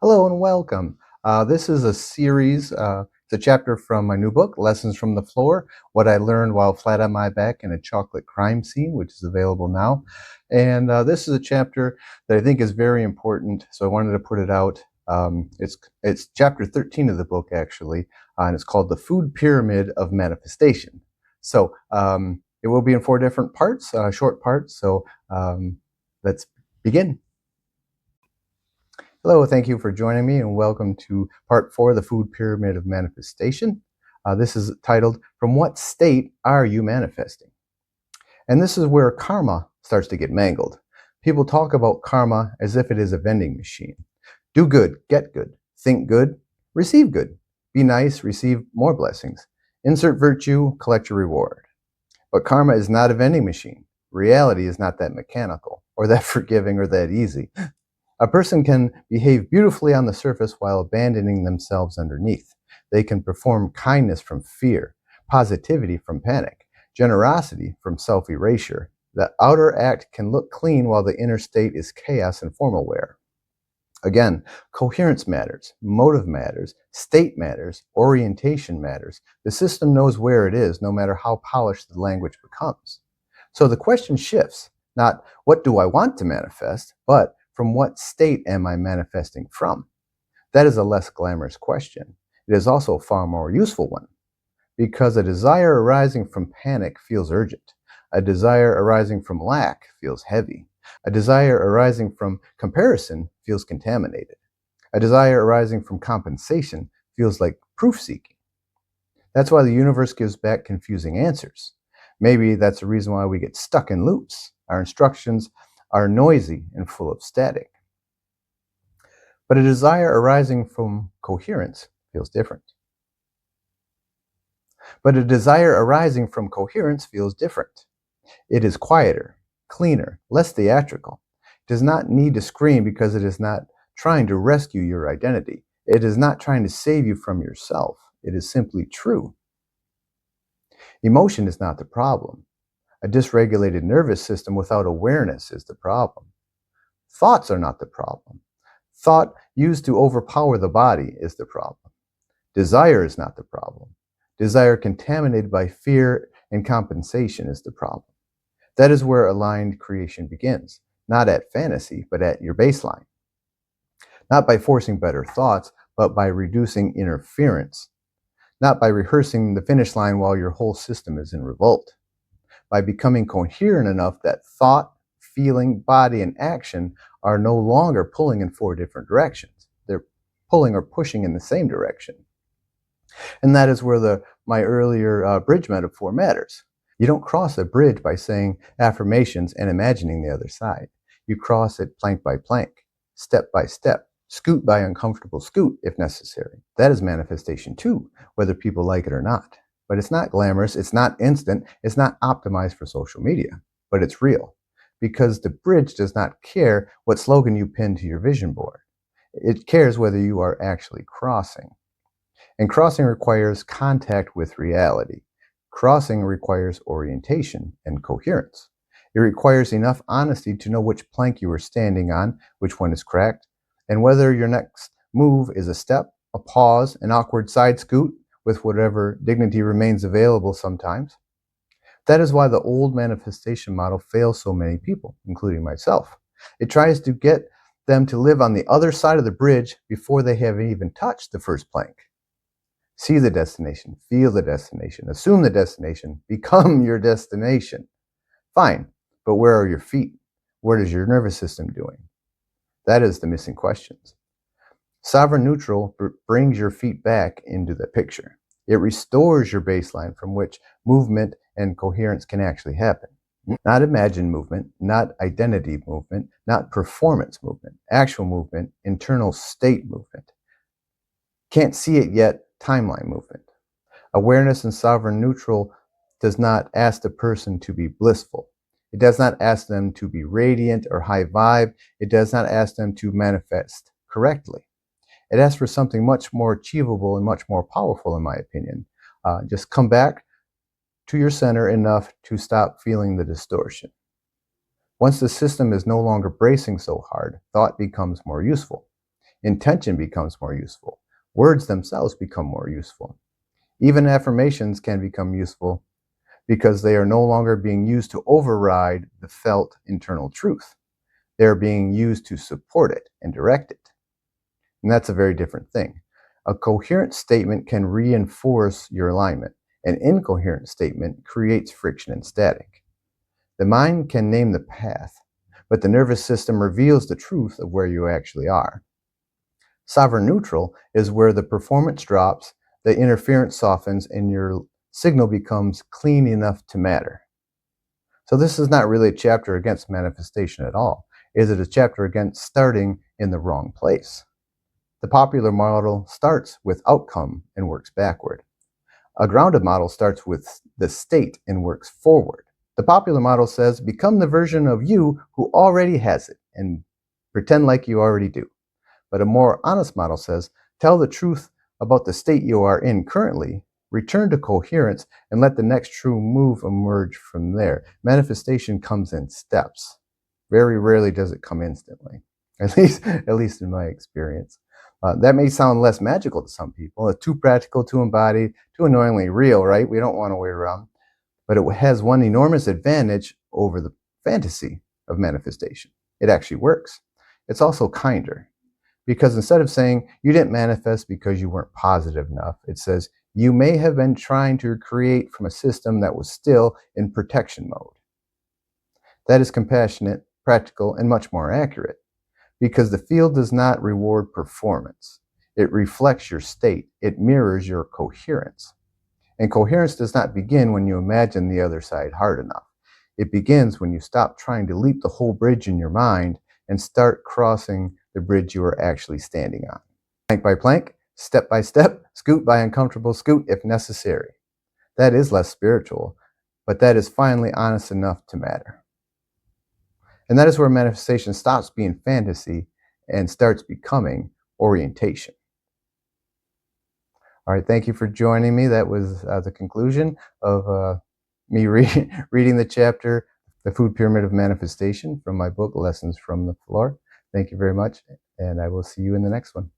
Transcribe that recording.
Hello and welcome. This is a series, it's a chapter from my new book, Lessons from the Floor, What I Learned While Flat on My Back in a Chocolate Crime Scene, which is available now. And this is a chapter that I think is very important, so I wanted to put it out. It's chapter 13 of the book, actually, and it's called The Food Pyramid of Manifestation. So it will be in 4 different parts, short parts, so let's begin. Hello, thank you for joining me and welcome to part 4, The Food Pyramid of Manifestation. This is titled, From What State Are You Manifesting? And this is where karma starts to get mangled. People talk about karma as if it is a vending machine. Do good, get good. Think good, receive good. Be nice, receive more blessings. Insert virtue, collect your reward. But karma is not a vending machine. Reality is not that mechanical, or that forgiving, or that easy. A person can behave beautifully on the surface while abandoning themselves underneath. They can perform kindness from fear, positivity from panic, generosity from self-erasure. The outer act can look clean while the inner state is chaos and formal wear. Again, coherence matters, motive matters, state matters, orientation matters. The system knows where it is, no matter how polished the language becomes. So the question shifts, not what do I want to manifest, but from what state am I manifesting from? That is a less glamorous question. It is also a far more useful one, because a desire arising from panic feels urgent. A desire arising from lack feels heavy. A desire arising from comparison feels contaminated. A desire arising from compensation feels like proof-seeking. That's why the universe gives back confusing answers. Maybe that's the reason why we get stuck in loops. Our instructions are noisy and full of static. But a desire arising from coherence feels different. It is quieter, cleaner, less theatrical. It does not need to scream because it is not trying to rescue your identity. It is not trying to save you from yourself. It is simply true. Emotion is not the problem. A dysregulated nervous system without awareness is the problem. Thoughts are not the problem. Thought used to overpower the body is the problem. Desire is not the problem. Desire contaminated by fear and compensation is the problem. That is where aligned creation begins, not at fantasy, but at your baseline. Not by forcing better thoughts, but by reducing interference. Not by rehearsing the finish line while your whole system is in revolt. By becoming coherent enough that thought, feeling, body, and action are no longer pulling in 4 different directions. They're pulling or pushing in the same direction. And that is where my earlier bridge metaphor matters. You don't cross a bridge by saying affirmations and imagining the other side. You cross it plank by plank, step by step, scoot by uncomfortable scoot if necessary. That is manifestation too, whether people like it or not. But it's not glamorous, it's not instant, it's not optimized for social media, but it's real. Because the bridge does not care what slogan you pin to your vision board. It cares whether you are actually crossing. And crossing requires contact with reality. Crossing requires orientation and coherence. It requires enough honesty to know which plank you are standing on, which one is cracked, and whether your next move is a step, a pause, an awkward side scoot, with whatever dignity remains available sometimes. That is why the old manifestation model fails so many people, including myself. It tries to get them to live on the other side of the bridge before they have even touched the first plank. See the destination, feel the destination, assume the destination, become your destination. Fine, but where are your feet? What is your nervous system doing? That is the missing questions. Sovereign neutral brings your feet back into the picture. It restores your baseline from which movement and coherence can actually happen. Not imagined movement, not identity movement, not performance movement, actual movement, internal state movement. Can't see it yet, timeline movement. Awareness and sovereign neutral does not ask the person to be blissful. It does not ask them to be radiant or high vibe. It does not ask them to manifest correctly. It asks for something much more achievable and much more powerful, in my opinion. Just come back to your center enough to stop feeling the distortion. Once the system is no longer bracing so hard, thought becomes more useful. Intention becomes more useful. Words themselves become more useful. Even affirmations can become useful because they are no longer being used to override the felt internal truth. They're being used to support it and direct it. And that's a very different thing. A coherent statement can reinforce your alignment. An incoherent statement creates friction and static. The mind can name the path, but the nervous system reveals the truth of where you actually are. Sovereign neutral is where the performance drops, the interference softens, and your signal becomes clean enough to matter. So this is not really a chapter against manifestation at all. Is it a chapter against starting in the wrong place? The popular model starts with outcome and works backward. A grounded model starts with the state and works forward. The popular model says, become the version of you who already has it and pretend like you already do. But a more honest model says, tell the truth about the state you are in currently, return to coherence, and let the next true move emerge from there. Manifestation comes in steps. Very rarely does it come instantly, at least in my experience. That may sound less magical to some people. It's too practical, too embodied, too annoyingly real, right? We don't want to wait around. But it has one enormous advantage over the fantasy of manifestation. It actually works. It's also kinder. Because instead of saying you didn't manifest because you weren't positive enough, it says you may have been trying to create from a system that was still in protection mode. That is compassionate, practical, and much more accurate. Because the field does not reward performance. It reflects your state. It mirrors your coherence. And coherence does not begin when you imagine the other side hard enough. It begins when you stop trying to leap the whole bridge in your mind and start crossing the bridge you are actually standing on. Plank by plank, step by step, scoot by uncomfortable scoot if necessary. That is less spiritual, but that is finally honest enough to matter. And that is where manifestation stops being fantasy and starts becoming orientation. All right, thank you for joining me. That was the conclusion of me reading the chapter, The Food Pyramid of Manifestation, from my book, Lessons from the Floor. Thank you very much, and I will see you in the next one.